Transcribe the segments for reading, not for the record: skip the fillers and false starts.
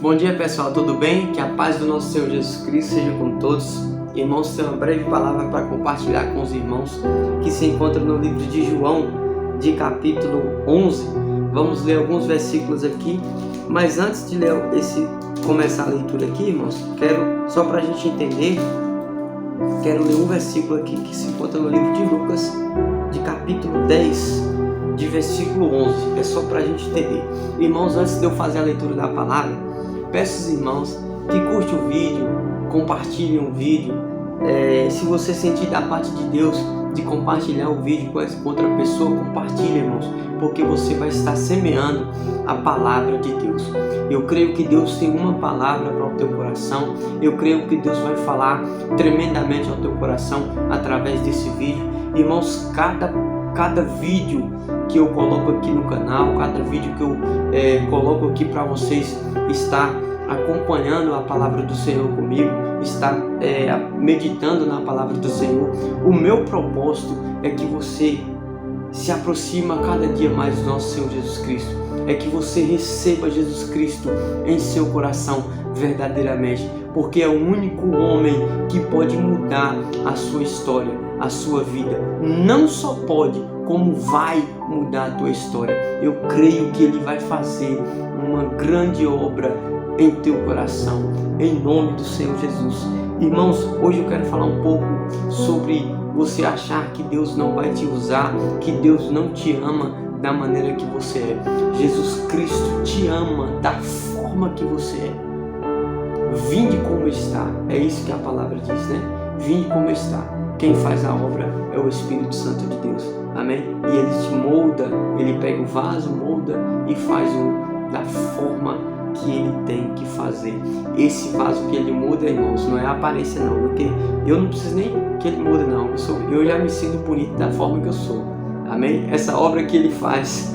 Bom dia pessoal, tudo bem? Que a paz do nosso Senhor Jesus Cristo seja com todos. Irmãos, tenho uma breve palavra para compartilhar com os irmãos que se encontram no livro de João, de capítulo 11. Vamos ler alguns versículos aqui, mas antes de começar a leitura aqui, irmãos, só para a gente entender, quero ler um versículo aqui que se encontra no livro de Lucas, de capítulo 10, de versículo 11. É só para a gente entender. Irmãos, antes de eu fazer a leitura da palavra, peço aos irmãos que curtem o vídeo, compartilhem o vídeo. Se você sentir da parte de Deus de compartilhar o vídeo com outra pessoa, compartilhe, irmãos, porque você vai estar semeando a palavra de Deus. Eu creio que Deus tem uma palavra para o teu coração. Eu creio que Deus vai falar tremendamente ao teu coração através desse vídeo. Irmãos, cada vídeo que eu coloco aqui no canal, cada vídeo que eu coloco aqui para vocês estar acompanhando a palavra do Senhor comigo, estar meditando na palavra do Senhor. O meu propósito é que você se aproxima cada dia mais do nosso Senhor Jesus Cristo, é que você receba Jesus Cristo em seu coração verdadeiramente, porque é o único homem que pode mudar a sua história, a sua vida. Não só pode, como vai mudar a tua história. Eu creio que Ele vai fazer uma grande obra em teu coração, em nome do Senhor Jesus. Irmãos, hoje eu quero falar um pouco sobre você achar que Deus não vai te usar, que Deus não te ama da maneira que você é. Jesus Cristo te ama da forma que você é. Vinde como está, é isso que a palavra diz, né? Vinde como está. Quem faz a obra é o Espírito Santo de Deus, amém? E Ele te molda, Ele pega o vaso, molda e faz da forma que Ele tem que fazer. Esse vaso que Ele muda, irmãos, não é a aparência não, porque eu não preciso nem que Ele mude não, eu já me sinto bonito da forma que eu sou, amém? Essa obra que Ele faz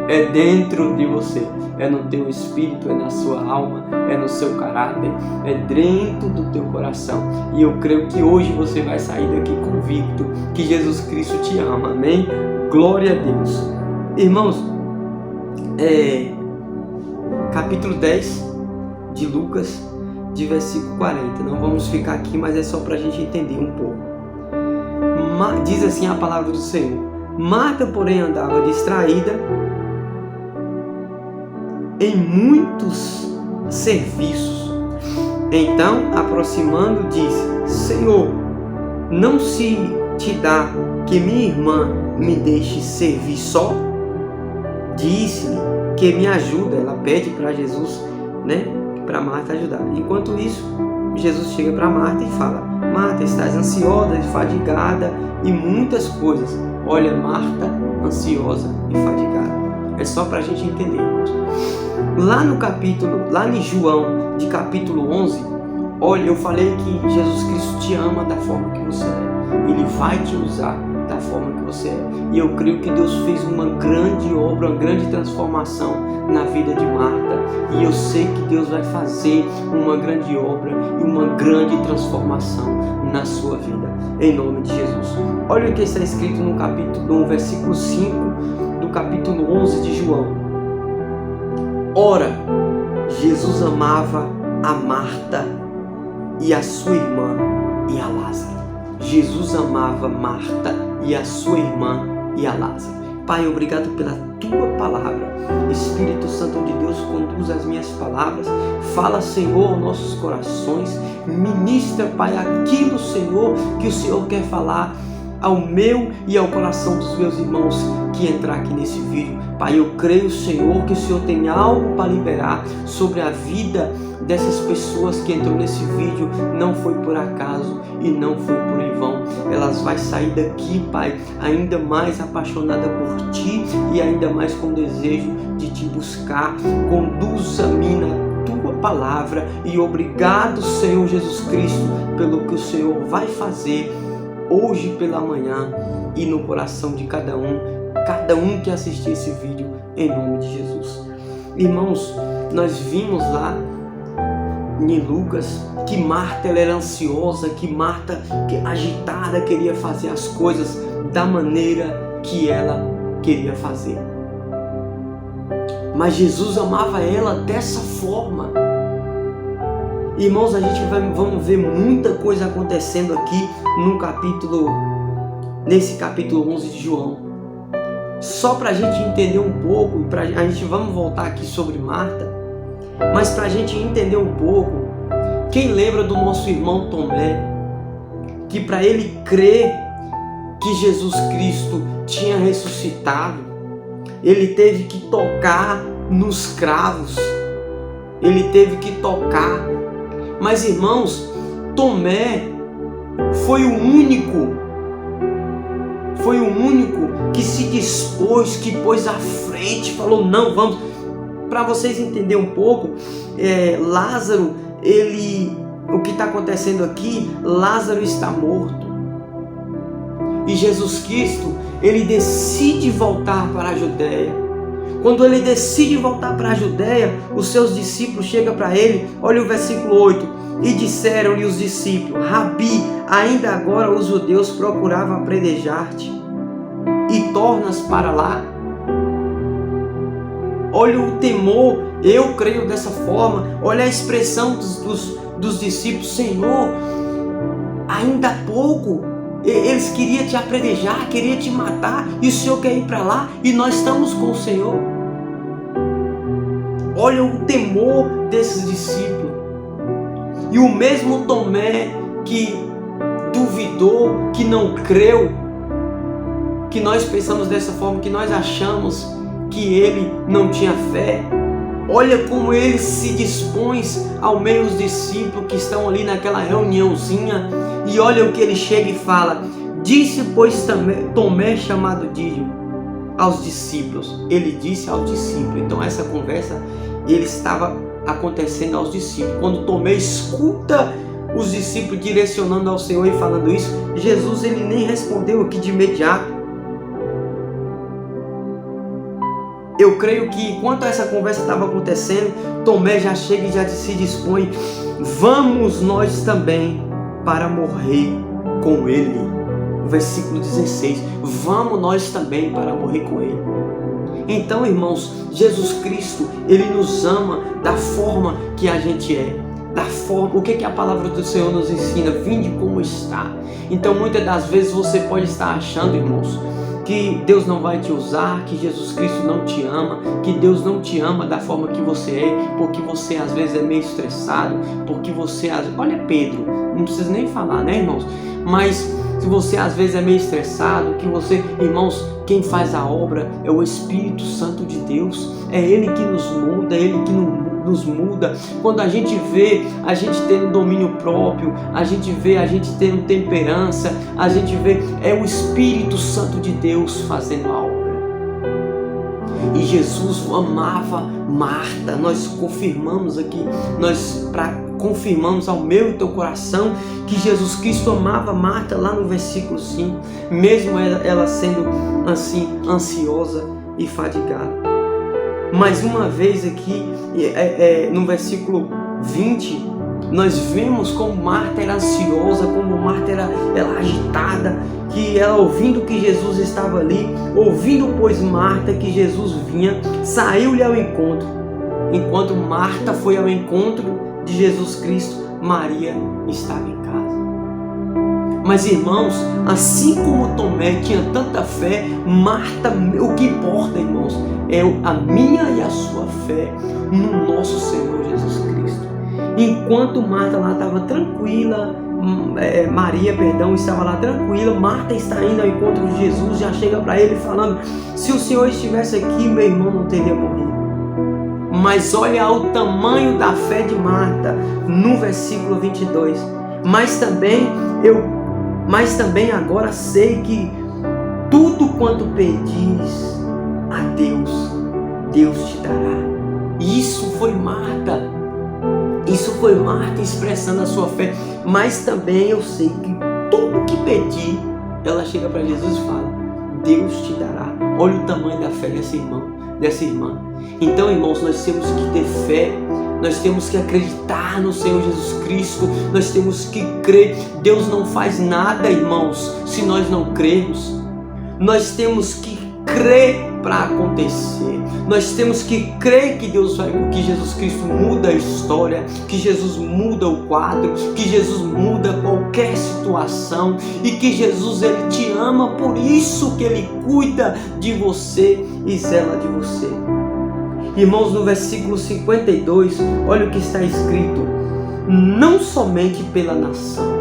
é dentro de você, é no teu espírito, é na sua alma, é no seu caráter, é dentro do teu coração. E eu creio que hoje você vai sair daqui convicto que Jesus Cristo te ama, amém? Glória a Deus. Irmãos, capítulo 10 de Lucas, de versículo 40. Não vamos ficar aqui, mas é só para a gente entender um pouco. Diz assim a palavra do Senhor: Marta, porém, andava distraída em muitos serviços. Então, aproximando, disse: Senhor, não se te dá que minha irmã me deixe servir só? Disse-lhe que me ajuda. Ela pede para Jesus, para Marta ajudar. Enquanto isso, Jesus chega para Marta e fala: Marta, estás ansiosa e fadigada e muitas coisas. Olha, Marta, ansiosa e fadigada. É só para a gente entender, irmãos. Lá em João, de capítulo 11, olha, eu falei que Jesus Cristo te ama da forma que você é. Ele vai te usar da forma que você é. E eu creio que Deus fez uma grande obra, uma grande transformação na vida de Marta. E eu sei que Deus vai fazer uma grande obra e uma grande transformação na sua vida, em nome de Jesus. Olha o que está escrito no versículo 5 do capítulo 11 de João. Ora, Jesus amava a Marta e a sua irmã e a Lázaro. Jesus amava Marta e a sua irmã e a Lázaro. Pai, obrigado pela tua palavra. Espírito Santo de Deus, conduz as minhas palavras. Fala, Senhor, aos nossos corações. Ministra, Pai, aquilo, Senhor, que o Senhor quer falar ao meu e ao coração dos meus irmãos que entrar aqui nesse vídeo. Pai, eu creio, Senhor, que o Senhor tem algo para liberar sobre a vida dessas pessoas que entram nesse vídeo. Não foi por acaso e não foi por em vão. Elas vão sair daqui, Pai, ainda mais apaixonada por Ti e ainda mais com desejo de Te buscar. Conduza-me na Tua palavra e obrigado, Senhor Jesus Cristo, pelo que o Senhor vai fazer hoje pela manhã e no coração de cada um que assistir esse vídeo, em nome de Jesus. Irmãos, nós vimos lá em Lucas que Marta ela era ansiosa, que Marta agitada queria fazer as coisas da maneira que ela queria fazer. Mas Jesus amava ela dessa forma. Irmãos, vamos ver muita coisa acontecendo aqui nesse capítulo 11 de João. Só para a gente entender um pouco, vamos voltar aqui sobre Marta, mas para a gente entender um pouco, quem lembra do nosso irmão Tomé, que para ele crer que Jesus Cristo tinha ressuscitado, ele teve que tocar nos cravos, ele teve que tocar. Mas irmãos, Tomé foi o único que se dispôs, que pôs à frente, falou: não, vamos. Para vocês entenderem um pouco, Lázaro, o que está acontecendo aqui, Lázaro está morto. E Jesus Cristo, ele decide voltar para a Judéia. Quando ele decide voltar para a Judéia, os seus discípulos chegam para ele, olha o versículo 8, e disseram-lhe os discípulos: Rabi, ainda agora os judeus procuravam apedrejar-te, e tornas para lá? Olha o temor, eu creio dessa forma, olha a expressão dos discípulos: Senhor, ainda há pouco eles queriam te apedrejar, queriam te matar, e o Senhor quer ir para lá, e nós estamos com o Senhor. Olha o temor desses discípulos. E o mesmo Tomé que duvidou, que não creu, que nós pensamos dessa forma, que nós achamos que ele não tinha fé, olha como ele se dispõe ao meio dos discípulos que estão ali naquela reuniãozinha, e olha o que ele chega e fala: disse, pois, Tomé, chamado Dídimo, aos discípulos. Ele disse aos discípulos. Então essa conversa ele estava acontecendo aos discípulos. Quando Tomé escuta os discípulos direcionando ao Senhor e falando isso, Jesus ele nem respondeu aqui de imediato. Eu creio que enquanto essa conversa estava acontecendo, Tomé já chega e já se dispõe: vamos nós também para morrer com ele. Versículo 16, vamos nós também para morrer com ele. Então, irmãos, Jesus Cristo, ele nos ama da forma que a gente é. Da forma, o que a palavra do Senhor nos ensina? Vinde como está. Então, muitas das vezes você pode estar achando, irmãos, que Deus não vai te usar, que Jesus Cristo não te ama, que Deus não te ama da forma que você é, porque você às vezes é meio estressado, porque você... Olha Pedro, não precisa nem falar, né, irmãos? Mas se você às vezes é meio estressado, que você... Irmãos, quem faz a obra é o Espírito Santo de Deus, é Ele que nos muda, é Ele que nos muda. Quando a gente vê a gente tendo domínio próprio, a gente vê a gente tendo temperança, a gente vê é o Espírito Santo de Deus fazendo a obra. E Jesus amava Marta. Nós confirmamos aqui, confirmamos ao meu e teu coração que Jesus Cristo amava Marta lá no versículo 5, mesmo ela sendo assim ansiosa e fadigada. Mais uma vez aqui no versículo 20, nós vemos como Marta era ansiosa, como Marta era agitada, que ela ouvindo que Jesus estava ali, ouvindo pois Marta que Jesus vinha, saiu-lhe ao encontro. Enquanto Marta foi ao encontro de Jesus Cristo, Maria estava em casa. Mas irmãos, assim como Tomé tinha tanta fé, Marta, o que importa, irmãos, é a minha e a sua fé no nosso Senhor Jesus Cristo. Enquanto Marta lá estava tranquila, Maria estava lá tranquila, Marta está indo ao encontro de Jesus, já chega para ele falando: se o Senhor estivesse aqui, meu irmão não teria morrido. Mas olha o tamanho da fé de Marta no versículo 22. Mas também agora sei que tudo quanto pedis a Deus, Deus te dará. Isso foi Marta expressando a sua fé. Mas também eu sei que tudo que pedi, ela chega para Jesus e fala: Deus te dará. Olha o tamanho da fé dessa irmã. Então, irmãos, nós temos que ter fé, nós temos que acreditar no Senhor Jesus Cristo, nós temos que crer. Deus não faz nada, irmãos, se nós não crermos. Nós temos que crer para acontecer. Nós temos que crer que que Jesus Cristo muda a história, que Jesus muda o quadro, que Jesus muda qualquer situação e que Jesus, ele te ama, por isso que ele cuida de você e zela de você. Irmãos, no versículo 52, olha o que está escrito: não somente pela nação.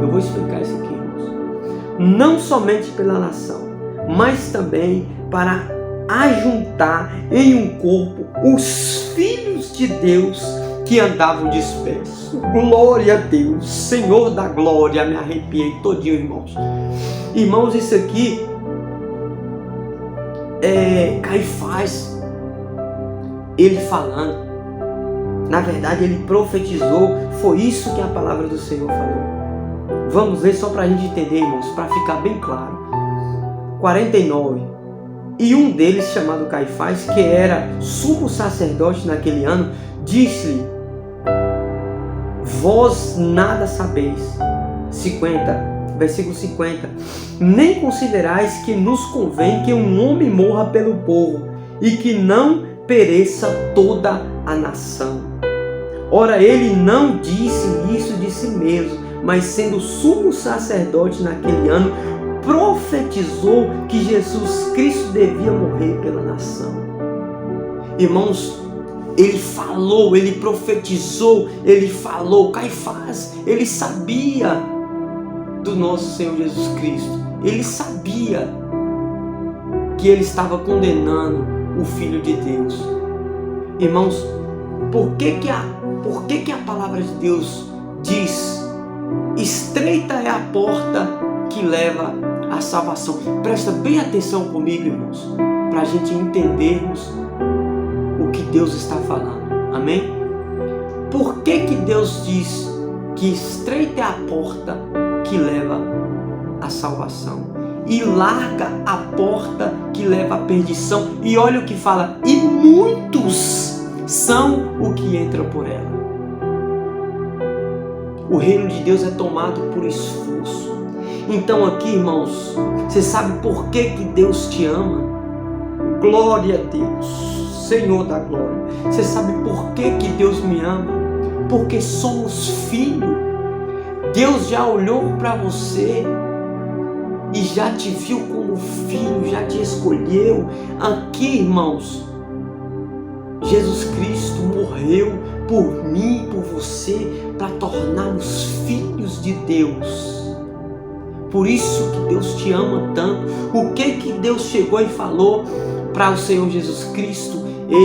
Eu vou explicar isso aqui, irmãos. Não somente pela nação, mas também para ajuntar em um corpo os filhos de Deus que andavam dispersos. Glória a Deus, Senhor da glória. Me arrepiei todinho, irmãos. Irmãos, isso aqui é Caifás, ele falando. Na verdade, ele profetizou. Foi isso que a palavra do Senhor falou. Vamos ler só para a gente entender, irmãos, para ficar bem claro. 49. E um deles, chamado Caifás, que era sumo sacerdote naquele ano, disse-lhe: vós nada sabeis. 50, versículo 50. Nem considerais que nos convém que um homem morra pelo povo e que não pereça toda a nação. Ora, ele não disse isso de si mesmo, mas sendo sumo sacerdote naquele ano, profetizou que Jesus Cristo devia morrer pela nação. Irmãos, ele falou, ele profetizou, ele falou. Caifás, ele sabia do nosso Senhor Jesus Cristo. Ele sabia que ele estava condenando o Filho de Deus. Irmãos, por que a palavra de Deus diz: estreita é a porta que leva à salvação? Presta bem atenção comigo, irmãos, para a gente entendermos o que Deus está falando. Amém? Por que Deus diz que estreita é a porta que leva à salvação e larga a porta que leva à perdição? E olha o que fala: e muitos são o que entram por ela. O reino de Deus é tomado por esforço. Então aqui, irmãos, você sabe por que Deus te ama? Glória a Deus, Senhor da glória. Você sabe por que Deus me ama? Porque somos filhos. Deus já olhou para você e já te viu como filho, já te escolheu. Aqui, irmãos, Jesus Cristo morreu por mim e por você para tornar-nos filhos de Deus. Por isso que Deus te ama tanto. O que Deus chegou e falou para o Senhor Jesus Cristo?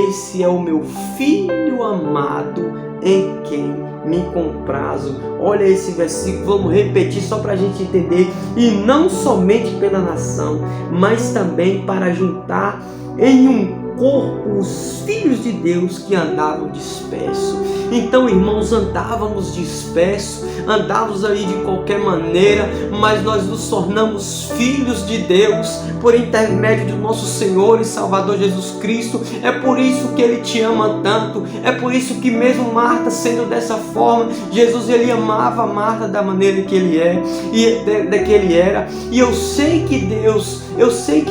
Esse é o meu filho amado em quem me comprazo. Olha esse versículo, vamos repetir só para a gente entender. E não somente pela nação, mas também para juntar em um corpo os filhos de Deus que andavam dispersos. Então, irmãos, andávamos dispersos, andávamos aí de qualquer maneira, mas nós nos tornamos filhos de Deus por intermédio do nosso Senhor e Salvador Jesus Cristo. É por isso que Ele te ama tanto. É por isso que mesmo Marta sendo dessa forma, Jesus, Ele amava Marta da maneira que Ele é e que Ele era. E eu sei que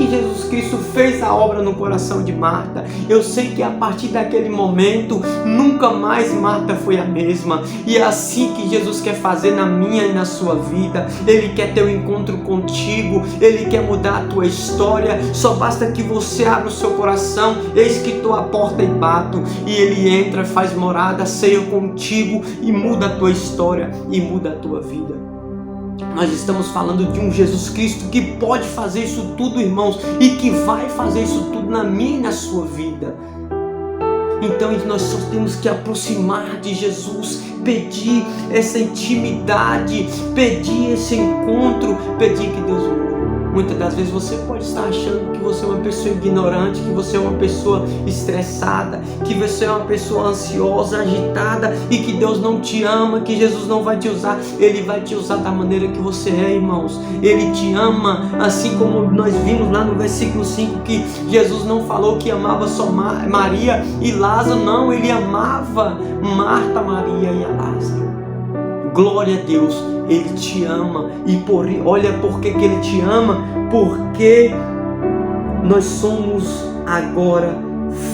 Jesus Cristo fez a obra no coração de Marta. Eu sei que a partir daquele momento nunca mais Marta foi a mesma. E é assim que Jesus quer fazer na minha e na sua vida. Ele quer ter um encontro contigo. Ele quer mudar a tua história. Só basta que você abra o seu coração. Eis que estou à porta e bato. E Ele entra, faz morada, ceia contigo e muda a tua história e muda a tua vida. Nós estamos falando de um Jesus Cristo que pode fazer isso tudo, irmãos, e que vai fazer isso tudo na minha e na sua vida. Então nós só temos que aproximar de Jesus, pedir essa intimidade, pedir esse encontro, pedir que Deus mude. Muitas das vezes você pode estar achando que você é uma pessoa ignorante, que você é uma pessoa estressada, que você é uma pessoa ansiosa, agitada e que Deus não te ama, que Jesus não vai te usar. Ele vai te usar da maneira que você é, irmãos. Ele te ama, assim como nós vimos lá no versículo 5 que Jesus não falou que amava só Maria e Lázaro, não, Ele amava Marta, Maria e a Lázaro. Glória a Deus, Ele te ama. E olha por que Ele te ama, porque nós somos agora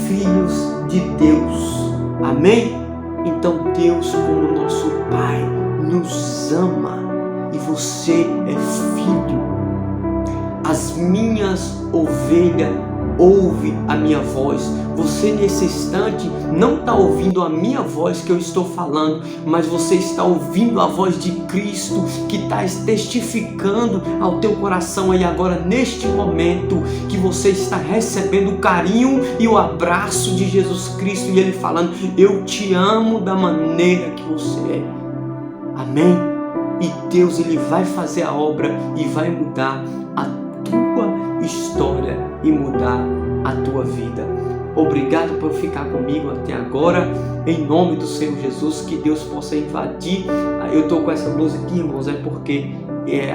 filhos de Deus. Amém? Então Deus, como nosso Pai, nos ama e você é filho. As minhas ovelhas ouvem a minha voz. Você nesse instante não está ouvindo a minha voz que eu estou falando, mas você está ouvindo a voz de Cristo que está testificando ao teu coração aí agora, neste momento, que você está recebendo o carinho e o abraço de Jesus Cristo e Ele falando: eu te amo da maneira que você é. Amém? E Deus, Ele vai fazer a obra e vai mudar a tua história e mudar a tua vida. Obrigado por ficar comigo até agora, em nome do Senhor Jesus, que Deus possa invadir. Eu estou com essa blusa aqui, irmãos, é porque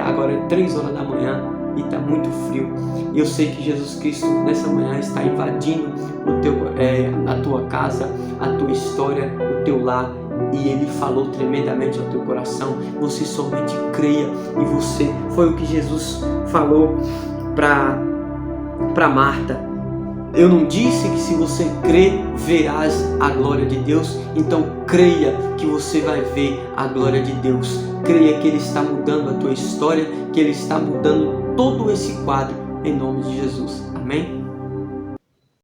agora é 3 horas da manhã e está muito frio. E eu sei que Jesus Cristo nessa manhã está invadindo a tua casa, a tua história, o teu lar. E Ele falou tremendamente ao teu coração. Você somente creia e você. Foi o que Jesus falou para Marta. Eu não disse que se você crer, verás a glória de Deus? Então creia que você vai ver a glória de Deus. Creia que Ele está mudando a tua história, que Ele está mudando todo esse quadro, em nome de Jesus. Amém?